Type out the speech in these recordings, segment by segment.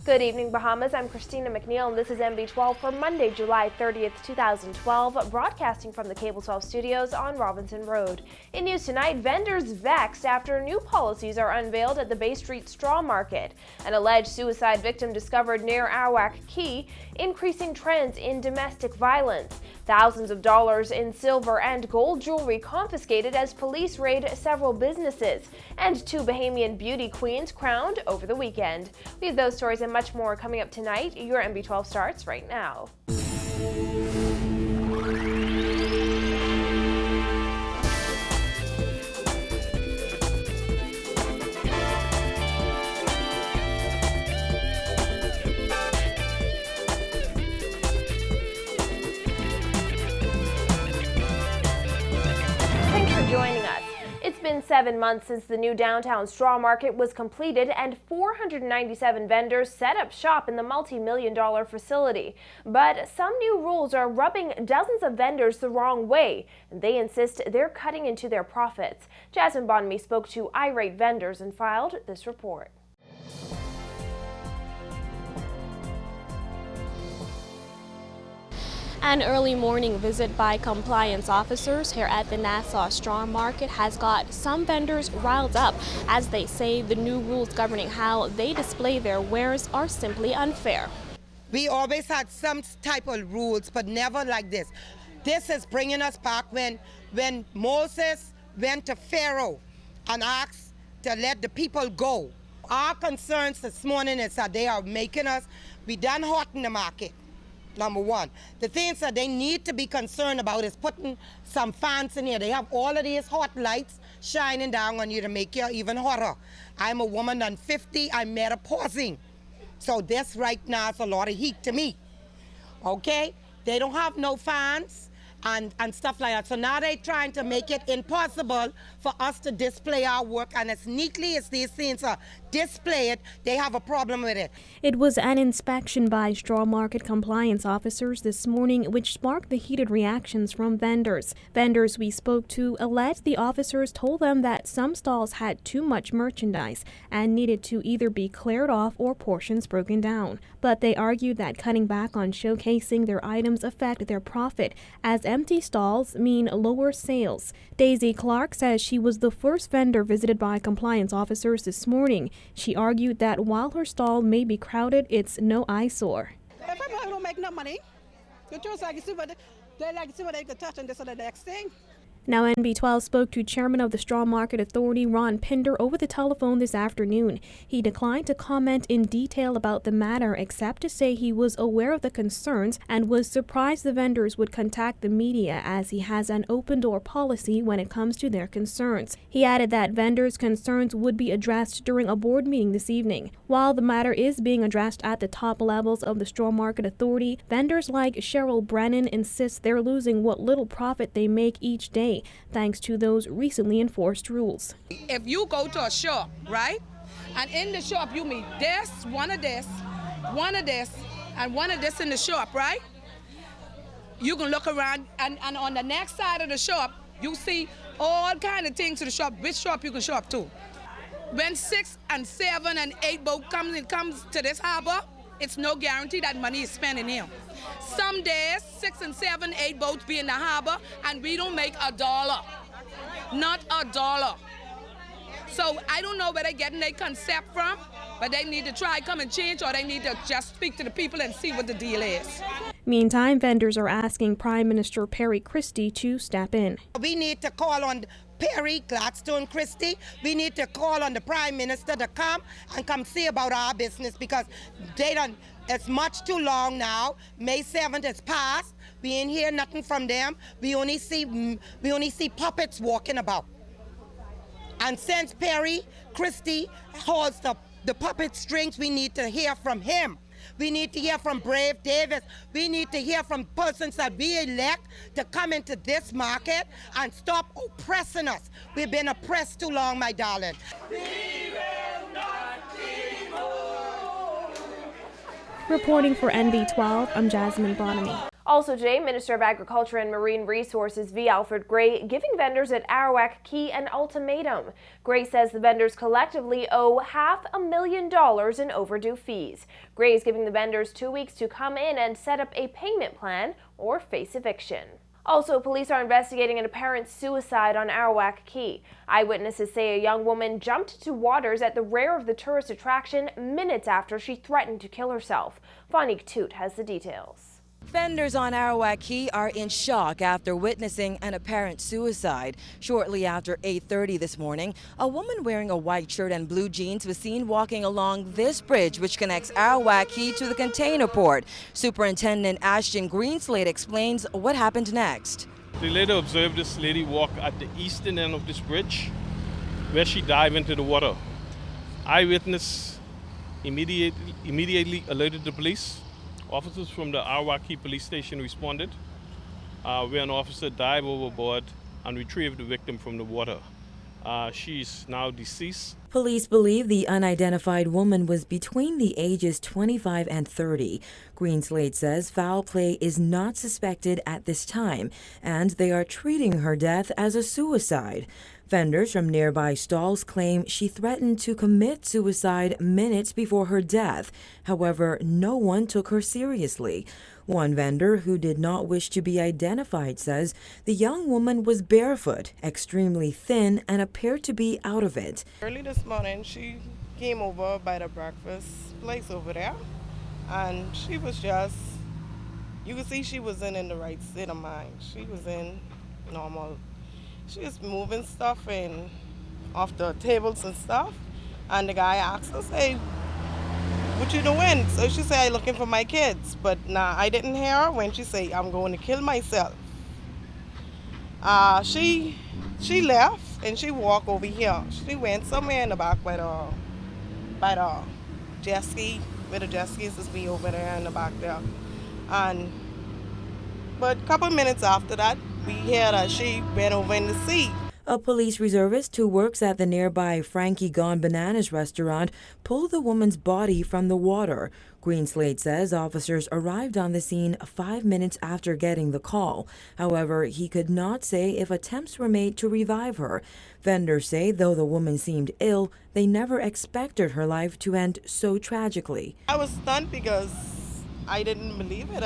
Good evening, Bahamas. I'm Christina McNeil, and this is MB12 for Monday, July 30th, 2012, broadcasting from the Cable 12 studios on Robinson Road. In news tonight, vendors vexed after new policies are unveiled at the Bay Street Straw Market. An alleged suicide victim discovered near Arawak Key, increasing trends in domestic violence. Thousands of dollars in silver and gold jewelry confiscated as police raid several businesses. And two Bahamian beauty queens crowned over the weekend. We have those stories and much more coming up tonight. Your MB12 starts right now. Thanks for joining us. It's been 7 months since the new downtown straw market was completed and 497 vendors set up shop in the multi-million-dollar facility. But some new rules are rubbing dozens of vendors the wrong way, and they insist they're cutting into their profits. Jasmine Bonamy spoke to irate vendors and filed this report. An early morning visit by compliance officers here at the Nassau Straw Market has got some vendors riled up as they say the new rules governing how they display their wares are simply unfair. We always had some type of rules, but never like this. This is bringing us back when Moses went to Pharaoh and asked to let the people go. Our concerns this morning is that they are making us, we done hot in the market. Number one. The things that they need to be concerned about is putting some fans in here. They have all of these hot lights shining down on you to make you even hotter. I'm a woman on 50, I'm menopausing. So this right now is a lot of heat to me. Okay? They don't have no fans and stuff like that. So now they're trying to make it impossible for us to display our work, and as neatly as these things are displayed, they have a problem with it. It was an inspection by straw market compliance officers this morning which sparked the heated reactions from vendors. Vendors we spoke to alleged the officers told them that some stalls had too much merchandise and needed to either be cleared off or portions broken down. But they argued that cutting back on showcasing their items affect their profit, as empty stalls mean lower sales. Daisy Clark says she was the first vendor visited by compliance officers this morning. She argued that while her stall may be crowded, it's no eyesore. If I don't make no money, they like to see what they could touch and this or the next thing. Now, NB12 spoke to Chairman of the Straw Market Authority, Ron Pinder, over the telephone this afternoon. He declined to comment in detail about the matter, except to say he was aware of the concerns and was surprised the vendors would contact the media, as he has an open-door policy when it comes to their concerns. He added that vendors' concerns would be addressed during a board meeting this evening. While the matter is being addressed at the top levels of the Straw Market Authority, vendors like Cheryl Brennan insist they're losing what little profit they make each day, thanks to those recently enforced rules. If you go to a shop, right, and in the shop you meet this, one of this, one of this, and one of this in the shop, right? You can look around, and on the next side of the shop, you see all kind of things to the shop, which shop you can shop to. When 6 and 7 and 8 boat comes to this harbor, it's no guarantee that money is spent in here. Some days, 6 and 7, 8 boats be in the harbor, and we don't make $1. Not $1. So I don't know where they're getting their concept from, but they need to try come and change, or they need to just speak to the people and see what the deal is. Meantime, vendors are asking Prime Minister Perry Christie to step in. We need to call on Perry, Gladstone, Christie. We need to call on the Prime Minister to come see about our business, because they done, it's much too long now. May 7th is past. We ain't hear nothing from them. We only see puppets walking about. And since Perry Christie holds the puppet strings, we need to hear from him. We need to hear from Brave Davis. We need to hear from persons that we elect to come into this market and stop oppressing us. We've been oppressed too long, my darling. We will not be moved. Reporting for NB12, I'm Jasmine Bonamy. Also today, Minister of Agriculture and Marine Resources V. Alfred Gray giving vendors at Arawak Key an ultimatum. Gray says the vendors collectively owe $500,000 in overdue fees. Gray is giving the vendors 2 weeks to come in and set up a payment plan or face eviction. Also, police are investigating an apparent suicide on Arawak Key. Eyewitnesses say a young woman jumped to waters at the rear of the tourist attraction minutes after she threatened to kill herself. Fanique Toot has the details. Vendors on Arawak Key are in shock after witnessing an apparent suicide. Shortly after 8:30 this morning, a woman wearing a white shirt and blue jeans was seen walking along this bridge which connects Arawak Key to the container port. Superintendent Ashton Greenslade explains what happened next. They later observed this lady walk at the eastern end of this bridge where she dived into the water. Eyewitness immediately alerted the police. Officers from the Arawak Key police station responded, where an officer dived overboard and retrieved the victim from the water. She's now deceased. Police believe the unidentified woman was between the ages 25 and 30. Greenslade says foul play is not suspected at this time, and they are treating her death as a suicide. Vendors from nearby stalls claim she threatened to commit suicide minutes before her death. However, no one took her seriously. One vendor who did not wish to be identified says the young woman was barefoot, extremely thin, and appeared to be out of it. Early this morning, she came over by the breakfast place over there, and she was just, you could see she wasn't in the right state of mind. She was in normal. She was moving stuff in off the tables and stuff, and the guy asked her, say, "What you doing?" So she said, "I'm looking for my kids." But nah, I didn't hear her when she said, "I'm going to kill myself." She left and she walked over here. She went somewhere in the back by the jet ski, where the jet skis is be over there in the back there. But a couple minutes after that, we hear that she went over in the sea. A police reservist who works at the nearby Frankie Gone Bananas restaurant pulled the woman's body from the water. Greenslade says officers arrived on the scene 5 minutes after getting the call. However, he could not say if attempts were made to revive her. Vendors say though the woman seemed ill, they never expected her life to end so tragically. I was stunned because I didn't believe it.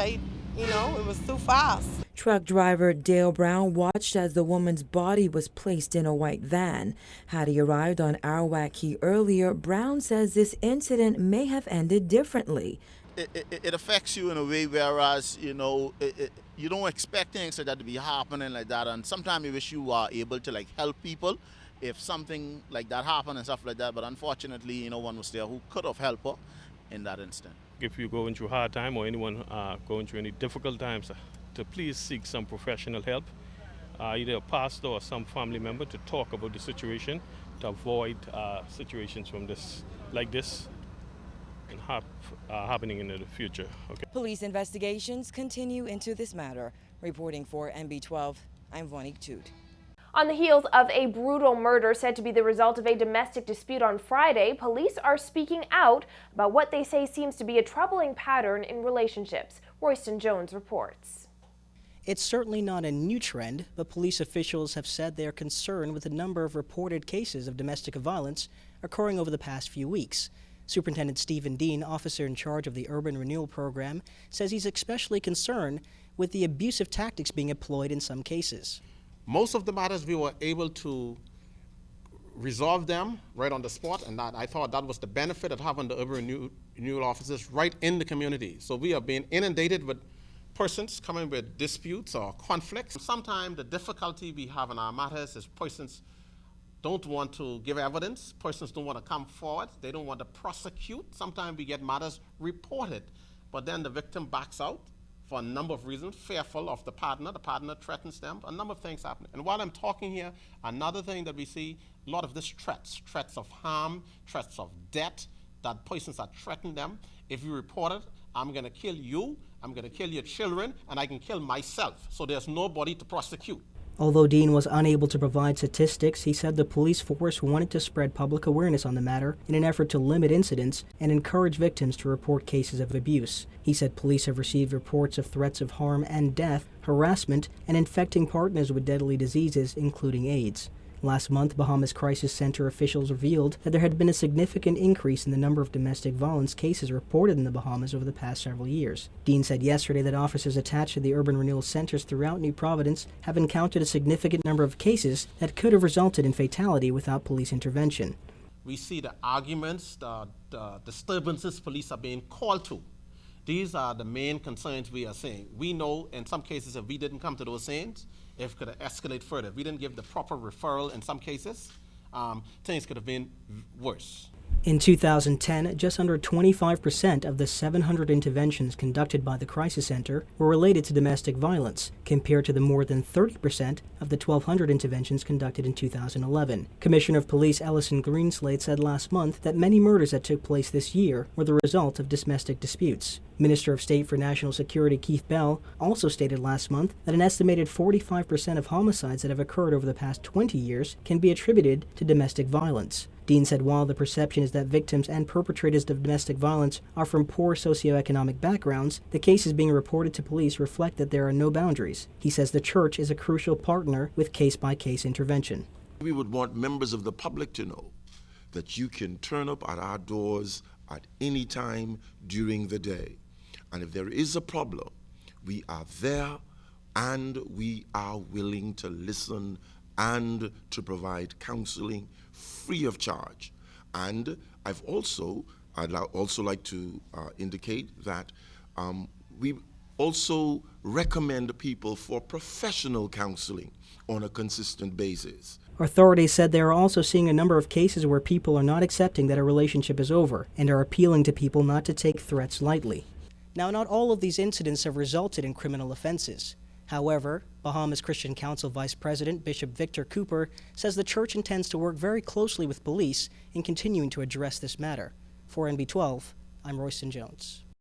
It was too fast. Truck driver Dale Brown watched as the woman's body was placed in a white van. Had he arrived on Arawak Key earlier, Brown says this incident may have ended differently. It affects you in a way whereas, you don't expect things like that to be happening like that, and sometimes you wish you are able to help people if something like that happened and stuff like that, but unfortunately, no one was there who could have helped her in that instant. If you're going through a hard time or anyone going through any difficult times, to please seek some professional help, either a pastor or some family member, to talk about the situation, to avoid situations from this and happening in the future. Okay. Police investigations continue into this matter. Reporting for NB12, I'm Fanique Toot. On the heels of a brutal murder said to be the result of a domestic dispute on Friday, police are speaking out about what they say seems to be a troubling pattern in relationships. Royston Jones reports. It's certainly not a new trend, but police officials have said they are concerned with the number of reported cases of domestic violence occurring over the past few weeks. Superintendent Stephen Dean, officer in charge of the Urban Renewal Program, says he's especially concerned with the abusive tactics being employed in some cases. Most of the matters we were able to resolve them right on the spot, and I thought that was the benefit of having the urban renewal officers right in the community. So we are being inundated with persons coming with disputes or conflicts. Sometimes the difficulty we have in our matters is persons don't want to give evidence, persons don't want to come forward, they don't want to prosecute. Sometimes we get matters reported, but then the victim backs out for a number of reasons, fearful of the partner threatens them, a number of things happen. And while I'm talking here, another thing that we see, a lot of this threats of harm, threats of death, that persons are threatening them. If you report it, I'm gonna kill you, I'm gonna kill your children, and I can kill myself. So there's nobody to prosecute. Although Dean was unable to provide statistics, he said the police force wanted to spread public awareness on the matter in an effort to limit incidents and encourage victims to report cases of abuse. He said police have received reports of threats of harm and death, harassment, and infecting partners with deadly diseases, including AIDS. Last month, Bahamas Crisis Center officials revealed that there had been a significant increase in the number of domestic violence cases reported in the Bahamas over the past several years. Dean said yesterday that officers attached to the urban renewal centers throughout New Providence have encountered a significant number of cases that could have resulted in fatality without police intervention. We see the arguments, the disturbances police are being called to. These are the main concerns we are saying. We know in some cases if we didn't come to those scenes, if it could have escalated further. If we didn't give the proper referral in some cases, things could have been worse. In 2010, just under 25% of the 700 interventions conducted by the Crisis Center were related to domestic violence, compared to the more than 30% of the 1,200 interventions conducted in 2011. Commissioner of Police Ellison Greenslade said last month that many murders that took place this year were the result of domestic disputes. Minister of State for National Security Keith Bell also stated last month that an estimated 45% of homicides that have occurred over the past 20 years can be attributed to domestic violence. Dean said while the perception is that victims and perpetrators of domestic violence are from poor socioeconomic backgrounds, the cases being reported to police reflect that there are no boundaries. He says the church is a crucial partner with case-by-case intervention. We would want members of the public to know that you can turn up at our doors at any time during the day. And if there is a problem, we are there and we are willing to listen and to provide counseling free of charge. And I'd also like to indicate that we also recommend people for professional counseling on a consistent basis. Authorities said they are also seeing a number of cases where people are not accepting that a relationship is over and are appealing to people not to take threats lightly. Now, not all of these incidents have resulted in criminal offenses. However, Bahamas Christian Council Vice President Bishop Victor Cooper says the church intends to work very closely with police in continuing to address this matter. For NB12, I'm Royston Jones.